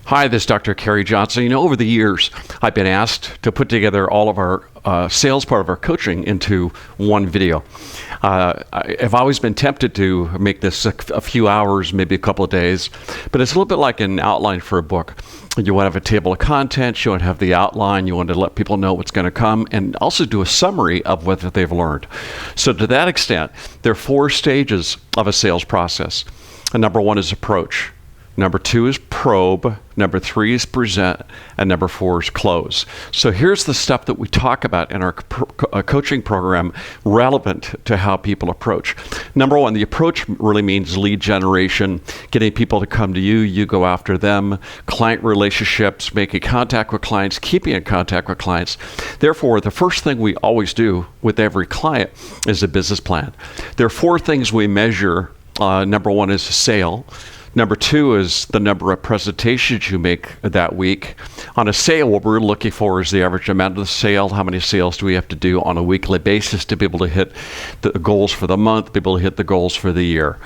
Hi, this is Dr. Kerry Johnson. Over the years, I've been asked to put together all of our sales part of our coaching into one video. I've always been tempted to make this a few hours, maybe a couple of days, but it's a little bit like an outline for a book. You want to have a table of contents, you want to have the outline, you want to let people know what's going to come, and also do a summary of what they've learned. So to that extent, there are 4 stages of a sales process. And number 1 is approach. Number 2 is probe. Number 3 is present. And number 4 is close. So here's the stuff that we talk about in our coaching program relevant to how people approach. Number 1, the approach really means lead generation, getting people to come to you, you go after them, client relationships, making contact with clients, keeping in contact with clients. Therefore, the first thing we always do with every client is a business plan. There are 4 things we measure. Number 1 is a sale. Number 2 is the number of presentations you make that week. On a sale, what we're looking for is the average amount of the sale. How many sales do we have to do on a weekly basis to be able to hit the goals for the month, be able to hit the goals for the year?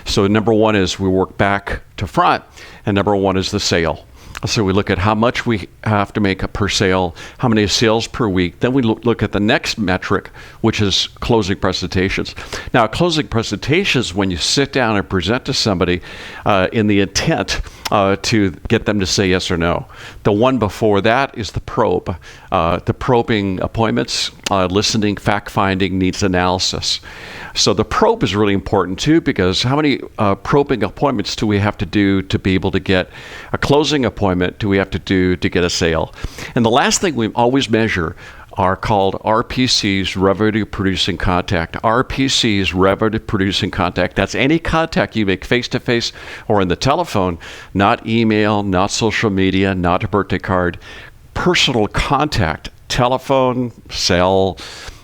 So number 1 is we work back to front, and number 1 is the sale. So we look at how much we have to make per sale, how many sales per week. Then we look at the next metric, which is closing presentations. Now, closing presentations, when you sit down and present to somebody in the intent to get them to say yes or no. The one before that is the probe. The probing appointments, listening, fact-finding, needs analysis. So the probe is really important too, because how many probing appointments do we have to do to be able to get a closing appointment? Do we have to do to get a sale? And the last thing we always measure are called RPCs, revenue producing contact. RPCs, revenue producing contact. That's any contact you make face-to-face or in the telephone, not email, not social media, not a birthday card. Personal contact, telephone, cell,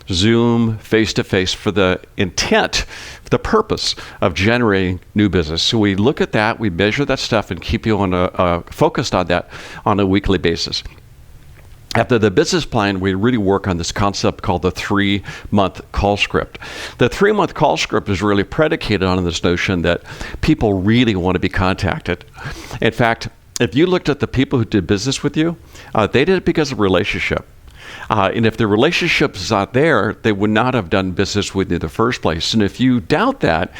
Zoom, face-to-face, for the intent, the purpose of generating new business. So we look at that, we measure that stuff, and keep you on focused on that on a weekly basis. After the business plan, we really work on this concept called the 3-month call script. The 3-month call script is really predicated on this notion that people really want to be contacted. In fact, if you looked at the people who did business with you, they did it because of relationship. And if the relationship is not there, they would not have done business with you in the first place. And if you doubt that,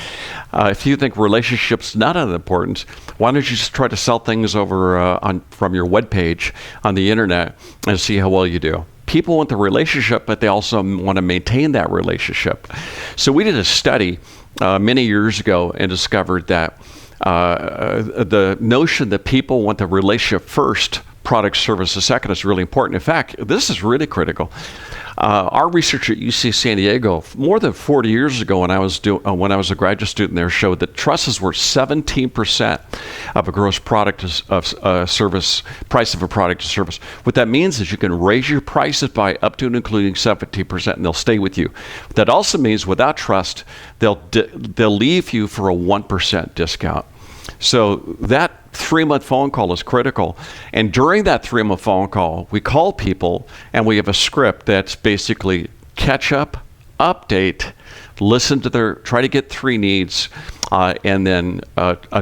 if you think relationships not as important, why don't you just try to sell things over from your webpage on the internet and see how well you do? People want the relationship, but they also want to maintain that relationship. So we did a study many years ago and discovered that the notion that people want the relationship first, product, service, the second is really important. In fact, this is really critical. Our research at UC San Diego, more than 40 years ago, when I was a graduate student there, showed that trust is worth 17% of a gross product of service price of a product or service. What that means is you can raise your prices by up to and including 17%, and they'll stay with you. That also means without trust, they'll leave you for a 1% discount. So that 3-month phone call is critical. And during that 3-month phone call, we call people and we have a script that's basically catch up, update, listen to try to get 3 needs, and then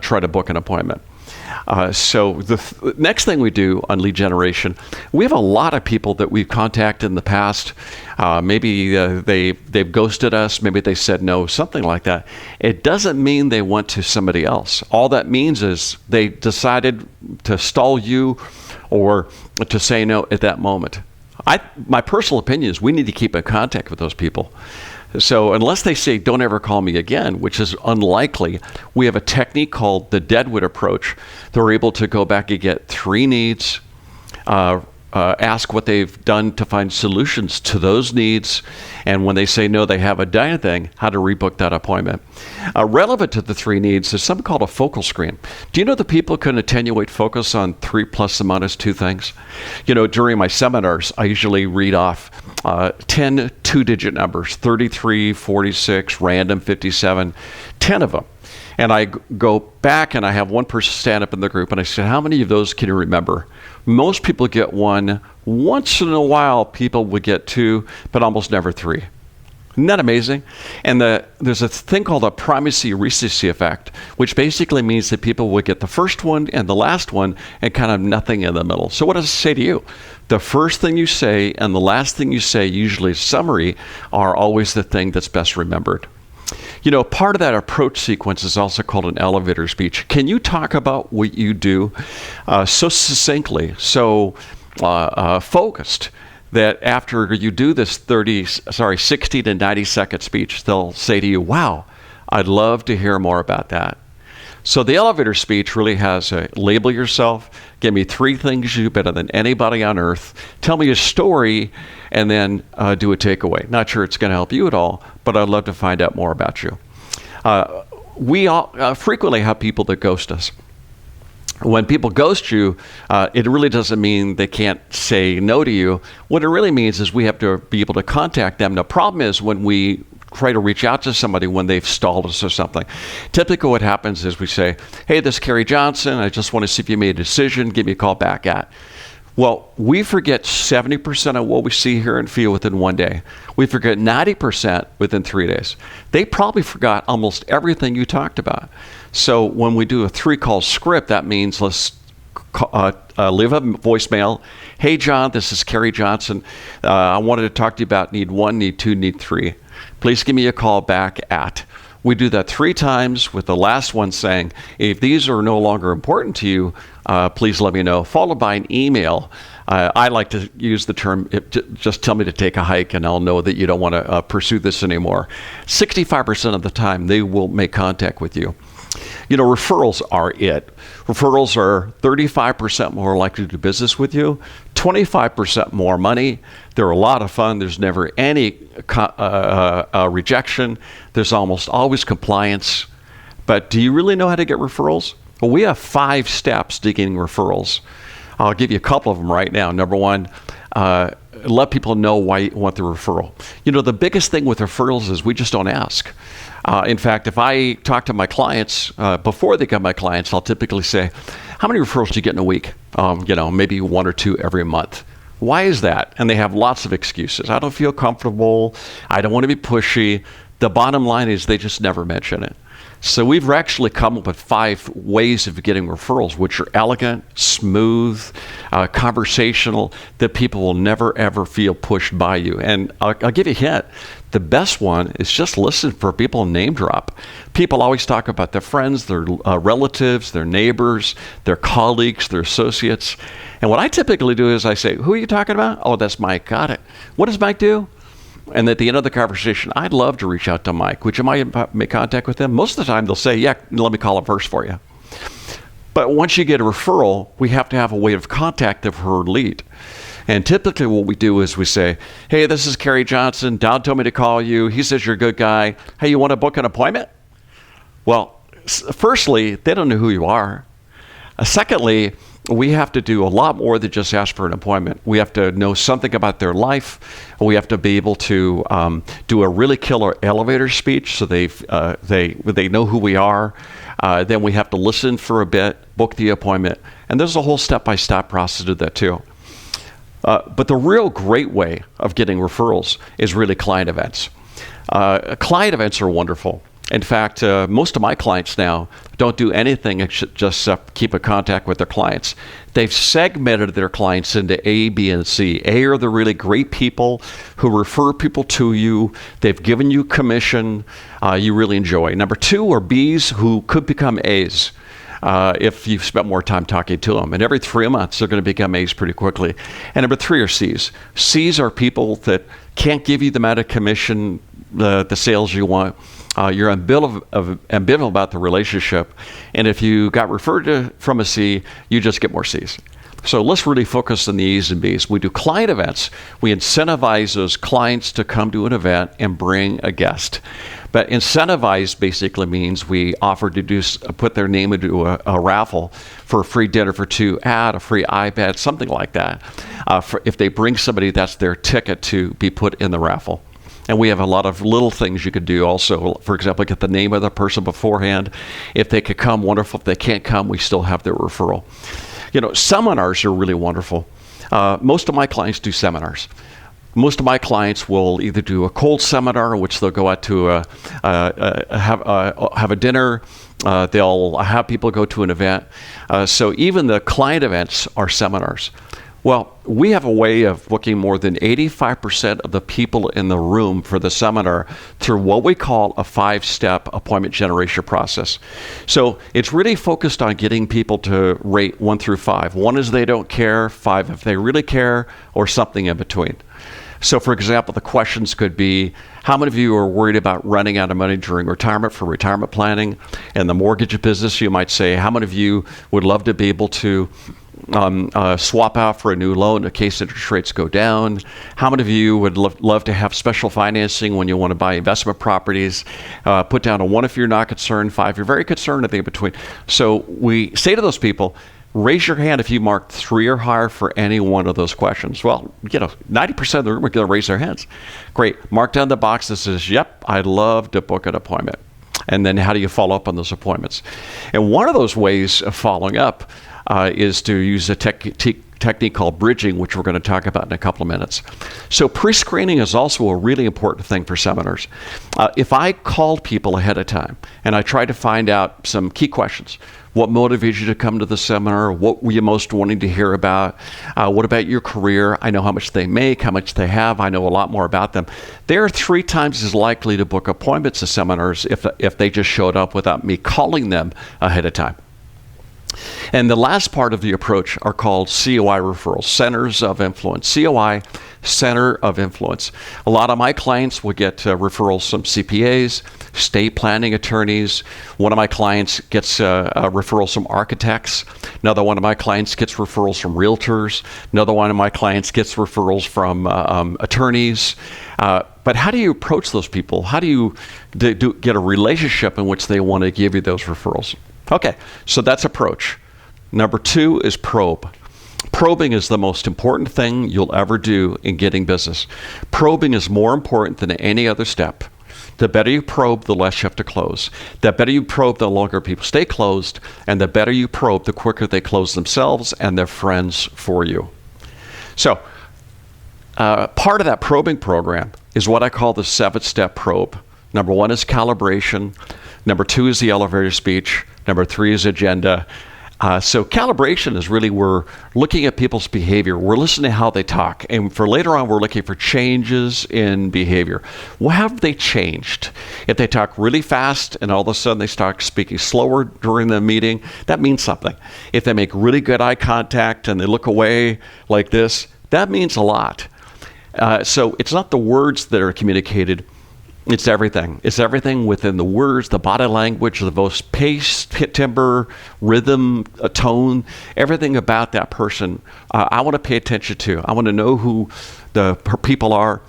try to book an appointment. So the next thing we do on lead generation, we have a lot of people that we've contacted in the past. Maybe they've ghosted us. Maybe they said no, something like that. It doesn't mean they went to somebody else. All that means is they decided to stall you or to say no at that moment. My personal opinion is we need to keep in contact with those people. So unless they say, don't ever call me again, which is unlikely, we have a technique called the Deadwood approach. They're able to go back and get 3 needs, ask what they've done to find solutions to those needs, and when they say no, they haven't done anything, how to rebook that appointment. Relevant to the 3 needs is something called a focal screen. Do you know that people can attenuate focus on 3 plus and minus 2 things? During my seminars, I usually read off 10 2-digit numbers, 33, 46, random, 57, 10 of them. And I go back and I have one person stand up in the group and I said, how many of those can you remember? Most people get 1. Once in a while, people would get 2, but almost never 3. Isn't that amazing? And there's a thing called a primacy recency effect, which basically means that people will get the first one and the last one and kind of nothing in the middle. So what does it say to you? The first thing you say and the last thing you say, usually summary, are always the thing that's best remembered. You know, part of that approach sequence is also called an elevator speech. Can you talk about what you do so succinctly, so focused, that after you do this 60 to 90 second speech, they'll say to you, wow, I'd love to hear more about that. So the elevator speech really has a label yourself, give me 3 things you do better than anybody on earth, tell me a story, and then do a takeaway. Not sure it's going to help you at all, but I'd love to find out more about you. We all, frequently have people that ghost us. When people ghost you, it really doesn't mean they can't say no to you. What it really means is we have to be able to contact them. The problem is when we try to reach out to somebody when they've stalled us or something. Typically what happens is we say, hey, this is Kerry Johnson. I just want to see if you made a decision. Give me a call back at. Well, we forget 70% of what we see, hear, and feel within one day. We forget 90% within 3 days. They probably forgot almost everything you talked about. So when we do a 3-call script, that means let's leave a voicemail. Hey, John, this is Kerry Johnson. I wanted to talk to you about need 1, need 2, need 3. Please give me a call back at. We do that 3 times with the last one saying, if these are no longer important to you, please let me know, followed by an email. I like to use the term, just tell me to take a hike and I'll know that you don't want to pursue this anymore. 65% of the time, they will make contact with you. You know, referrals are it. Referrals are 35% more likely to do business with you, 25% more money. They're a lot of fun. There's never any rejection. There's almost always compliance. But do you really know how to get referrals? Well, we have 5 steps to getting referrals. I'll give you a couple of them right now. Number 1, let people know why you want the referral. You know, the biggest thing with referrals is we just don't ask. In fact, if I talk to my clients, before they become my clients, I'll typically say, how many referrals do you get in a week? You know, maybe 1 or 2 every month. Why is that? And they have lots of excuses. I don't feel comfortable. I don't want to be pushy. The bottom line is they just never mention it. So we've actually come up with 5 ways of getting referrals, which are elegant, smooth, conversational, that people will never, ever feel pushed by you. And I'll give you a hint. The best one is just listen for people to name drop. People always talk about their friends, their relatives, their neighbors, their colleagues, their associates. And what I typically do is I say, who are you talking about? Oh, that's Mike. Got it. What does Mike do? And at the end of the conversation, I'd love to reach out to Mike. Would you mind make contact with him? Most of the time, they'll say, yeah, let me call him first for you. But once you get a referral, we have to have a way of contact of her lead. And typically what we do is we say, hey, this is Kerry Johnson. Don told me to call you. He says you're a good guy. Hey, you want to book an appointment? Well, firstly, they don't know who you are. Secondly, we have to do a lot more than just ask for an appointment. We have to know something about their life. We have to be able to do a really killer elevator speech so they know who we are. Then we have to listen for a bit, book the appointment. And there's a whole step-by-step process to do that too. But the real great way of getting referrals is really client events. Client events are wonderful. In fact, most of my clients now don't do anything except just keep in contact with their clients. They've segmented their clients into A, B, and C. A are the really great people who refer people to you. They've given you commission you really enjoy. Number 2 are Bs who could become As. If you've spent more time talking to them. And every 3 months, they're going to become A's pretty quickly. And number 3 are C's. C's are people that can't give you the amount of commission, the sales you want. You're ambivalent about the relationship. And if you got referred from a C, you just get more C's. So let's really focus on the E's and B's. We do client events. We incentivize those clients to come to an event and bring a guest. But incentivize basically means we offer to put their name into a raffle for a free dinner for 2 at a free iPad, something like that. If they bring somebody, that's their ticket to be put in the raffle. And we have a lot of little things you could do also. For example, get the name of the person beforehand. If they could come, wonderful. If they can't come, we still have their referral. You know, seminars are really wonderful. Most of my clients do seminars. Most of my clients will either do a cold seminar, in which they'll go out to have a dinner. They'll have people go to an event. So even the client events are seminars. Well, we have a way of booking more than 85% of the people in the room for the seminar through what we call a 5-step appointment generation process. So it's really focused on getting people to rate 1 through 5. 1 is they don't care, 5 if they really care, or something in between. So for example, the questions could be, how many of you are worried about running out of money during retirement for retirement planning? In the mortgage business, you might say, how many of you would love to be able to swap out for a new loan in case interest rates go down? How many of you would love to have special financing when you want to buy investment properties? Put down a 1 if you're not concerned, 5 if you're very concerned, I think in between. So we say to those people, raise your hand if you marked 3 or higher for any one of those questions. Well, 90% of the room are going to raise their hands. Great. Mark down the box that says, yep, I'd love to book an appointment. And then how do you follow up on those appointments? And one of those ways of following up is to use a technique called bridging, which we're going to talk about in a couple of minutes. So pre-screening is also a really important thing for seminars. If I called people ahead of time and I tried to find out some key questions, what motivated you to come to the seminar? What were you most wanting to hear about? What about your career? I know how much they make, how much they have. I know a lot more about them. They're 3 times as likely to book appointments to seminars if they just showed up without me calling them ahead of time. And the last part of the approach are called COI referrals, Centers of Influence. COI, Center of Influence. A lot of my clients will get referrals from CPAs, estate planning attorneys. One of my clients gets referrals from architects. Another one of my clients gets referrals from realtors. Another one of my clients gets referrals from attorneys. But how do you approach those people? How do you get a relationship in which they want to give you those referrals? Okay, so that's approach. Number 2 is probe. Probing is the most important thing you'll ever do in getting business. Probing is more important than any other step. The better you probe, the less you have to close. The better you probe, the longer people stay closed. And the better you probe, the quicker they close themselves and their friends for you. So, part of that probing program is what I call the 7-step probe. Number 1 is calibration. Number 2 is the elevator speech. Number 3 is agenda. So calibration is really, we're looking at people's behavior. We're listening to how they talk. And for later on, we're looking for changes in behavior. Well, how have they changed? If they talk really fast and all of a sudden they start speaking slower during the meeting, that means something. If they make really good eye contact and they look away like this, that means a lot. So it's not the words that are communicated. It's everything. It's everything within the words, the body language, the voice, pace, timbre, rhythm, tone, everything about that person. I want to pay attention to. I want to know who the people are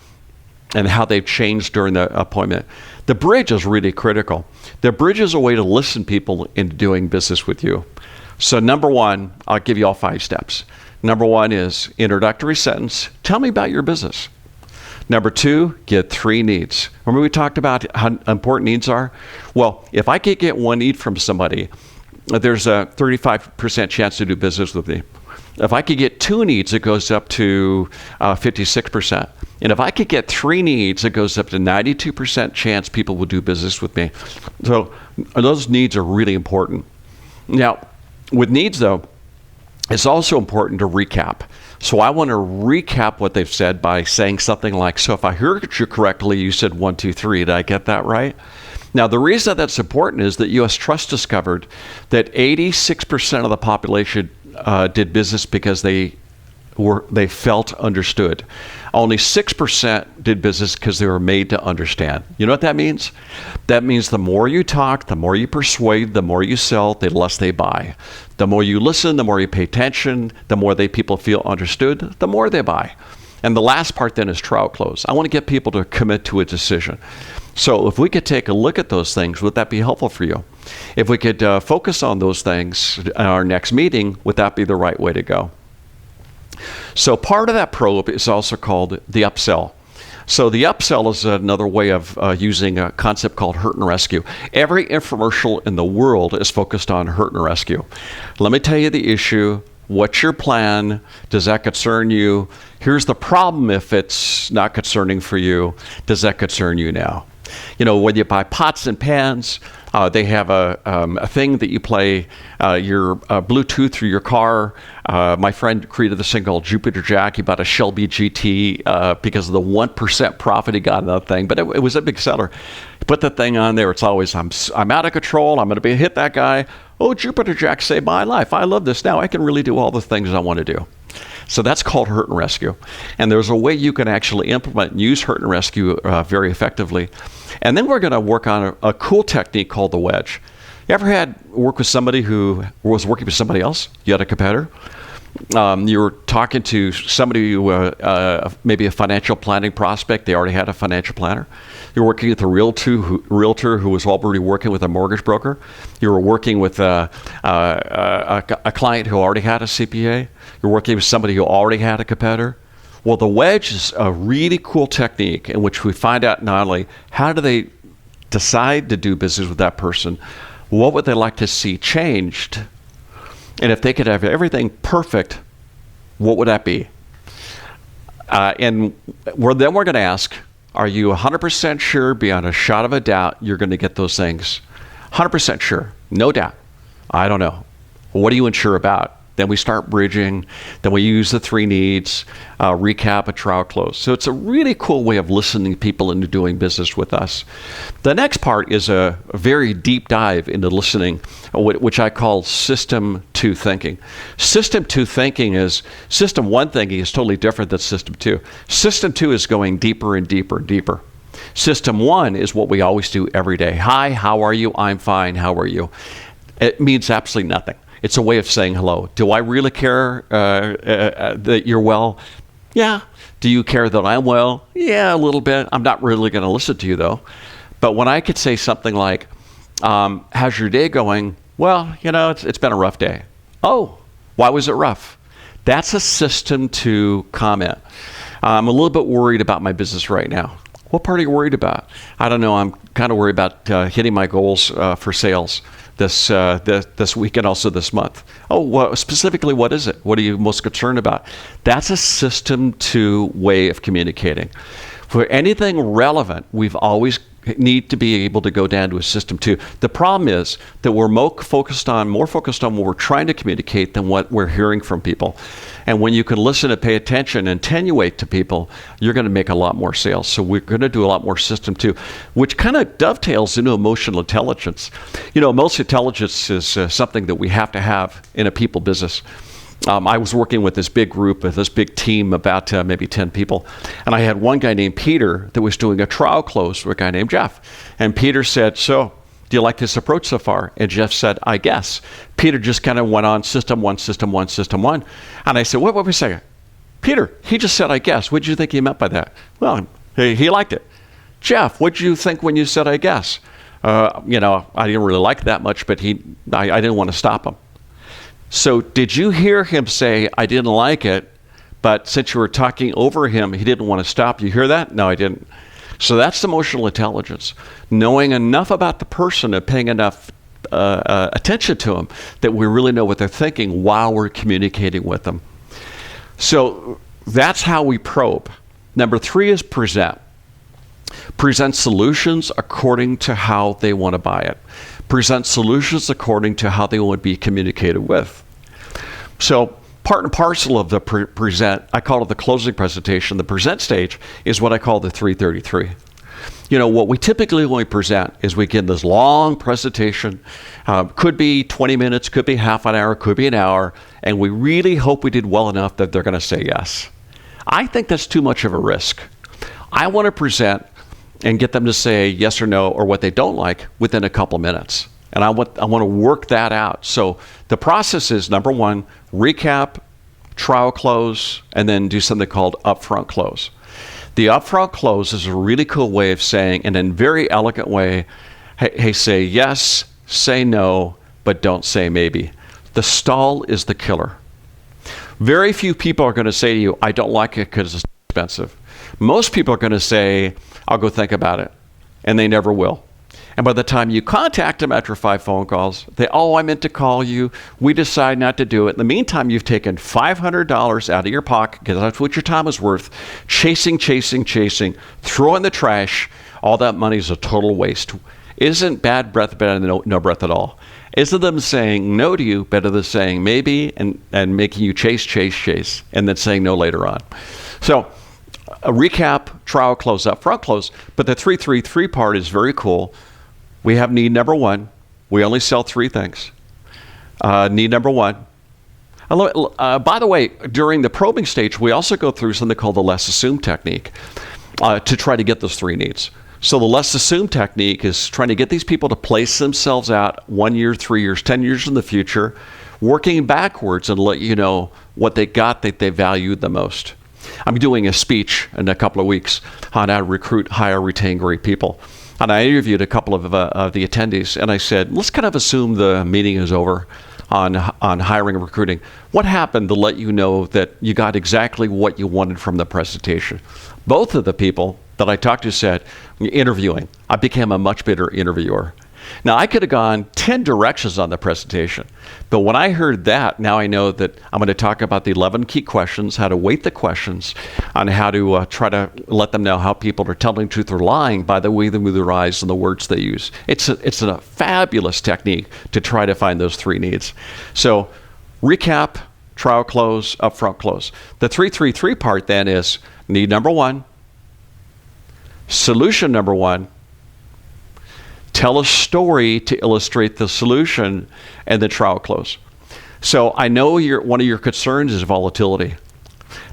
and how they've changed during the appointment. The bridge is really critical. The bridge is a way to listen people into doing business with you. So number 1, I'll give you all 5 steps. Number 1 is introductory sentence. Tell me about your business. Number 2, get 3 needs. Remember we talked about how important needs are? Well, if I could get 1 need from somebody, there's a 35% chance to do business with me. If I could get 2 needs, it goes up to 56%. And if I could get 3 needs, it goes up to 92% chance people will do business with me. So those needs are really important. Now, with needs though, it's also important to recap. So I want to recap what they've said by saying something like, so if I heard you correctly, you said 1, 2, 3. Did I get that right? Now, the reason that's important is that U.S. Trust discovered that 86% of the population did business because they felt understood. Only 6% did business because they were made to understand. You know what that means? That means the more you talk, the more you persuade, the more you sell, the less they buy. The more you listen, the more you pay attention, the more people feel understood, the more they buy. And the last part then is trial close. I want to get people to commit to a decision. So if we could take a look at those things, would that be helpful for you? If we could focus on those things in our next meeting, would that be the right way to go? So part of that probe is also called the upsell. So the upsell is another way of using a concept called hurt and rescue. Every infomercial in the world is focused on hurt and rescue. Let me tell you the issue. What's your plan? Does that concern you? Here's the problem if it's not concerning for you. Does that concern you now? When you buy pots and pans, they have a thing that you play your Bluetooth through your car. My friend created this thing called Jupiter Jack. He bought a Shelby GT because of the 1% profit he got on that thing, but it was a big seller. He put the thing on there. It's always, I'm out of control. I'm going to hit that guy. Oh, Jupiter Jack saved my life. I love this. Now I can really do all the things I want to do. So that's called Hurt and Rescue. And there's a way you can actually implement and use Hurt and Rescue very effectively. And then we're going to work on a cool technique called the wedge. You ever work with somebody who was working with somebody else? You had a competitor? You were talking to somebody who, maybe a financial planning prospect. They already had a financial planner. You're working with a realtor who was already working with a mortgage broker. You were working with a client who already had a CPA. You're working with somebody who already had a competitor. Well, the wedge is a really cool technique in which we find out not only how do they decide to do business with that person, what would they like to see changed, and if they could have everything perfect, what would that be? And we're going to ask, are you 100% sure, beyond a shot of a doubt, you're going to get those things? 100% sure, no doubt. I don't know. What are you unsure about? Then we start bridging. Then we use the 3 needs, recap, a trial close. So it's a really cool way of listening to people into doing business with us. The next part is a very deep dive into listening, which I call System 2 thinking. System 2 thinking is, System 1 thinking is totally different than System 2. System 2 is going deeper and deeper and deeper. System 1 is what we always do every day. Hi, how are you? I'm fine. How are you? It means absolutely nothing. It's a way of saying hello. Do I really care that you're well? Yeah. Do you care that I'm well? Yeah, a little bit. I'm not really going to listen to you, though. But when I could say something like, how's your day going? Well, it's been a rough day. Oh, why was it rough? That's a System 2 comment. I'm a little bit worried about my business right now. What part are you worried about? I don't know. I'm kind of worried about hitting my goals for sales this week and also this month. Oh, well, specifically, what is it? What are you most concerned about? That's a System 2 way of communicating. For anything relevant, we've always need to be able to go down to a System 2. The problem is that we're more focused on what we're trying to communicate than what we're hearing from people. And when you can listen and pay attention and attenuate to people, you're going to make a lot more sales. So we're going to do a lot more System 2, which kind of dovetails into emotional intelligence. Emotional intelligence is something that we have to have in a people business. I was working with this big group, with this big team, about maybe 10 people. And I had one guy named Peter that was doing a trial close with a guy named Jeff. And Peter said, so, do you like this approach so far? And Jeff said, I guess. Peter just kind of went on System 1, System 1, System 1. And I said, wait a second. Peter, he just said, I guess. What did you think he meant by that? Well, he liked it. Jeff, what did you think when you said, I guess? I didn't really like that much, but I didn't want to stop him. So did you hear him say, I didn't like it, but since you were talking over him, he didn't want to stop? You hear that? No, I didn't. So that's emotional intelligence, knowing enough about the person and paying enough attention to them that we really know what they're thinking while we're communicating with them. So that's how we probe. Number 3 is present. Present solutions according to how they want to buy it. Present solutions according to how they want to be communicated with. So part and parcel of the present, I call it the closing presentation. The present stage is what I call the 333. What we typically when we present is we give this long presentation, could be 20 minutes, could be half an hour, could be an hour, and we really hope we did well enough that they're going to say yes. I think that's too much of a risk. I want to present and get them to say yes or no or what they don't like within a couple minutes. And I want to work that out. So the process is, number 1, recap, trial close, and then do something called upfront close. The upfront close is a really cool way of saying, in a very elegant way, hey, say yes, say no, but don't say maybe. The stall is the killer. Very few people are going to say to you, I don't like it because it's expensive. Most people are going to say, I'll go think about it. And they never will. And by the time you contact them after 5 phone calls, I meant to call you. We decide not to do it. In the meantime, you've taken $500 out of your pocket, because that's what your time is worth, chasing, throw in the trash. All that money is a total waste. Isn't bad breath better than no breath at all? Isn't them saying no to you better than saying maybe and making you chase, and then saying no later on? So a recap, trial close, up front close. But the 3-3-3 part is very cool. We have need number 1. We only sell 3 things. Need number 1. By the way, during the probing stage, we also go through something called the less assumed technique to try to get those 3 needs. So the less assumed technique is trying to get these people to place themselves out 1 year, 3 years, 10 years in the future, working backwards and let you know what they got that they valued the most. I'm doing a speech in a couple of weeks on how to recruit, hire, retain great people. And I interviewed a couple of the attendees, and I said, let's kind of assume the meeting is over on hiring and recruiting. What happened to let you know that you got exactly what you wanted from the presentation? Both of the people that I talked to said, interviewing, I became a much better interviewer. Now, I could have gone 10 directions on the presentation, but when I heard that, now I know that I'm going to talk about the 11 key questions, how to weight the questions, on how to try to let them know how people are telling the truth or lying by the way they move their eyes and the words they use. It's a fabulous technique to try to find those 3 needs. So recap, trial close, upfront close. The 3-3-3 part then is need number 1, solution number 1, tell a story to illustrate the solution, and the trial close. So I know one of your concerns is volatility.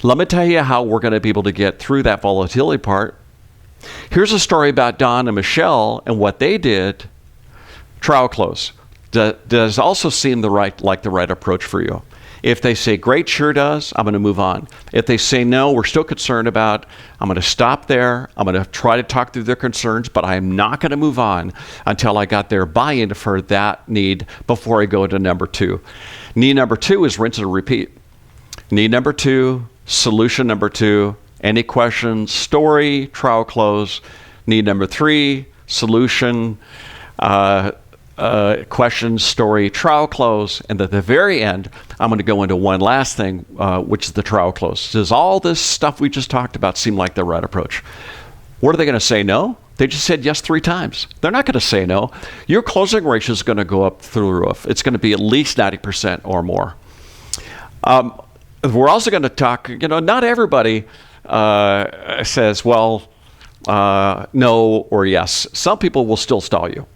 Let me tell you how we're going to be able to get through that volatility part. Here's a story about Don and Michelle and what they did. Trial close. Does also seem like the right approach for you. If they say, great, sure does, I'm going to move on. If they say, no, we're still concerned about, I'm going to stop there. I'm going to try to talk through their concerns, but I am not going to move on until I got their buy-in for that need before I go to number 2. Need number 2 is rinse and repeat. Need number 2, solution number 2, any questions, story, trial close. Need number 3, solution, question, story, trial close, and at the very end, I'm going to go into one last thing, which is the trial close. Does all this stuff we just talked about seem like the right approach? What are they going to say no? They just said yes 3 times. They're not going to say no. Your closing ratio is going to go up through the roof. It's going to be at least 90% or more. We're also going to talk, not everybody says, well, no or yes. Some people will still stall you.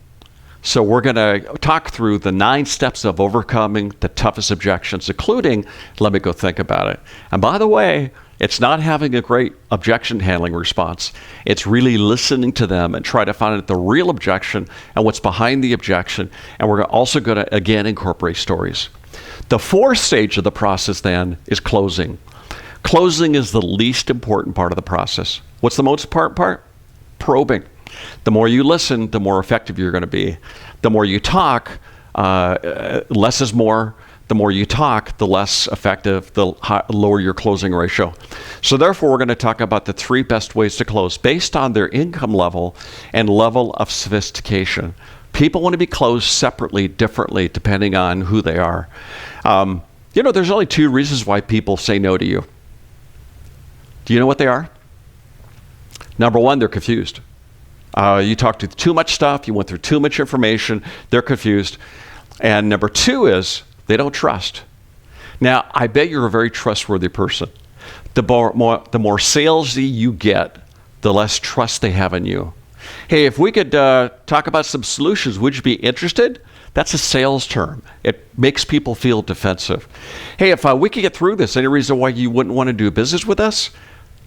So we're going to talk through the 9 steps of overcoming the toughest objections, including, let me go think about it. And by the way, it's not having a great objection handling response. It's really listening to them and try to find out the real objection and what's behind the objection. And we're also going to, again, incorporate stories. The 4th stage of the process then is closing. Closing is the least important part of the process. What's the most important part? Probing. The more you listen, the more effective you're going to be. The more you talk, less is more. The more you talk, the less effective, the lower your closing ratio. So therefore, we're going to talk about the 3 best ways to close based on their income level and level of sophistication. People want to be closed separately, differently, depending on who they are. There's only 2 reasons why people say no to you. Do you know what they are? Number 1, they're confused. You talked to too much stuff, you went through too much information, they're confused. And number 2 is they don't trust. Now, I bet you're a very trustworthy person. The more salesy you get, the less trust they have in you. Hey, if we could talk about some solutions, would you be interested? That's a sales term. It makes people feel defensive. Hey, if we could get through this, any reason why you wouldn't want to do business with us?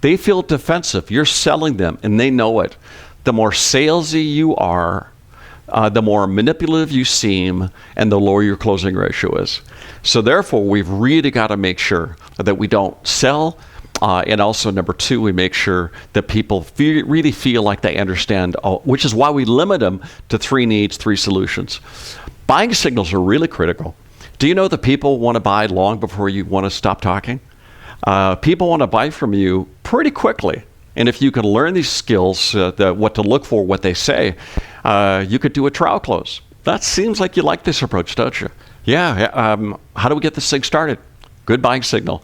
They feel defensive. You're selling them, and they know it. The more salesy you are, the more manipulative you seem, and the lower your closing ratio is. So therefore, we've really got to make sure that we don't sell. And also, number 2, we make sure that people really feel like they understand, which is why we limit them to 3 needs, 3 solutions. Buying signals are really critical. Do you know that people want to buy long before you want to stop talking? People want to buy from you pretty quickly. And if you can learn these skills, what to look for, what they say, you could do a trial close. That seems like you like this approach, don't you? Yeah. How do we get this thing started? Good buying signal.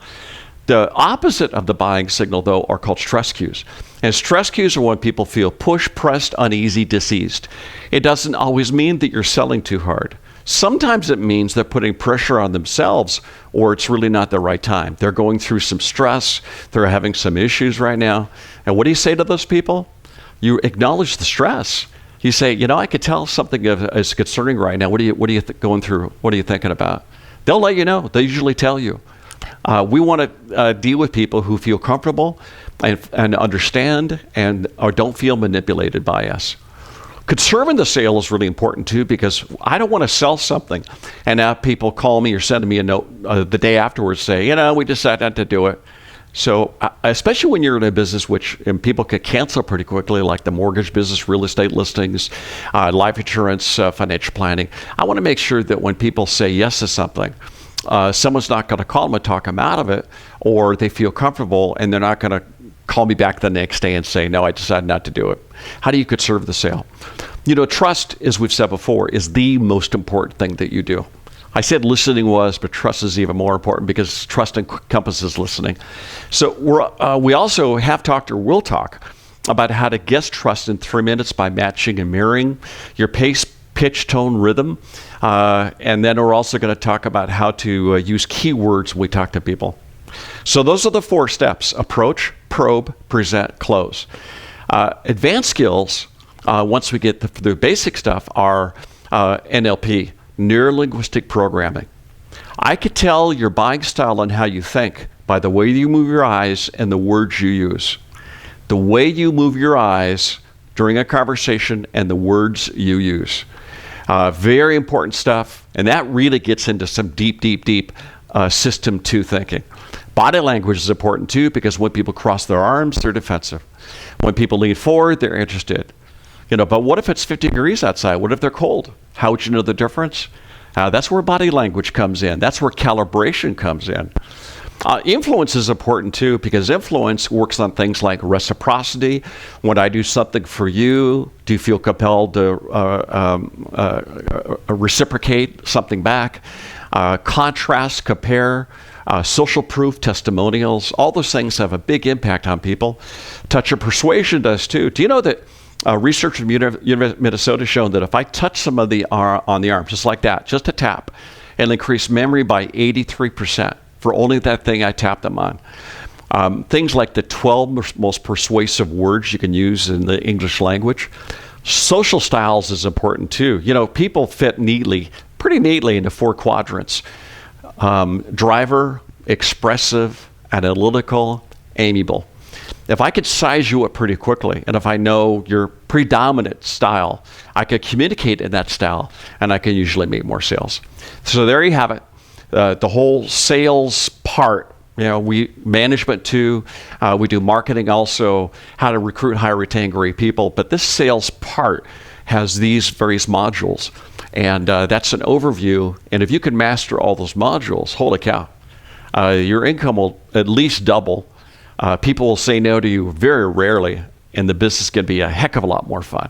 The opposite of the buying signal, though, are called stress cues. And stress cues are when people feel pushed, pressed, uneasy, diseased. It doesn't always mean that you're selling too hard. Sometimes it means they're putting pressure on themselves, or it's really not the right time. They're going through some stress. They're having some issues right now. And what do you say to those people? You acknowledge the stress. You say, I could tell something is concerning right now. What are you going through? What are you thinking about? They'll let you know. They usually tell you. We want to deal with people who feel comfortable and understand or don't feel manipulated by us. Conserving the sale is really important too, because I don't want to sell something and have people call me or send me a note the day afterwards say, we decided not to do it. So especially when you're in a business and people can cancel pretty quickly, like the mortgage business, real estate listings, life insurance, financial planning, I want to make sure that when people say yes to something, someone's not going to call them and talk them out of it, or they feel comfortable and they're not going to call me back the next day and say, no, I decided not to do it. How do you conserve the sale? Trust, as we've said before, is the most important thing that you do. I said listening was, but trust is even more important because trust encompasses listening. So we also have talked or will talk about how to guess trust in 3 minutes by matching and mirroring your pace, pitch, tone, rhythm. And then we're also going to talk about how to use keywords when we talk to people. So those are the 4 steps: approach, probe, present, close. Advanced skills, once we get the basic stuff, are NLP, Neuro-Linguistic Programming. I could tell your buying style and how you think by the way you move your eyes and the words you use. The way you move your eyes during a conversation and the words you use. Very important stuff, and that really gets into some deep system 2 thinking. Body language is important too, because when people cross their arms, they're defensive. When people lean forward, they're interested. But what if it's 50 degrees outside? What if they're cold? How would you know the difference? That's where body language comes in. That's where calibration comes in. Influence is important too, because influence works on things like reciprocity. When I do something for you, do you feel compelled to reciprocate something back? Contrast, compare, social proof, testimonials, all those things have a big impact on people. Touch of persuasion does too. Do you know that research from University of Minnesota has shown that if I touch somebody on the arm, just like that, just a tap, it'll increase memory by 83% for only that thing I tapped them on. Things like the 12 most persuasive words you can use in the English language. Social styles is important too. People fit pretty neatly into 4 quadrants. Driver, expressive, analytical, amiable. If I could size you up pretty quickly, and if I know your predominant style, I could communicate in that style, and I can usually make more sales. So there you have it. The whole sales part, management too. We do marketing also, how to recruit, hire, retain great people. But this sales part has these various modules. And that's an overview. And if you can master all those modules, holy cow, your income will at least double. People will say no to you very rarely, and the business can be a heck of a lot more fun.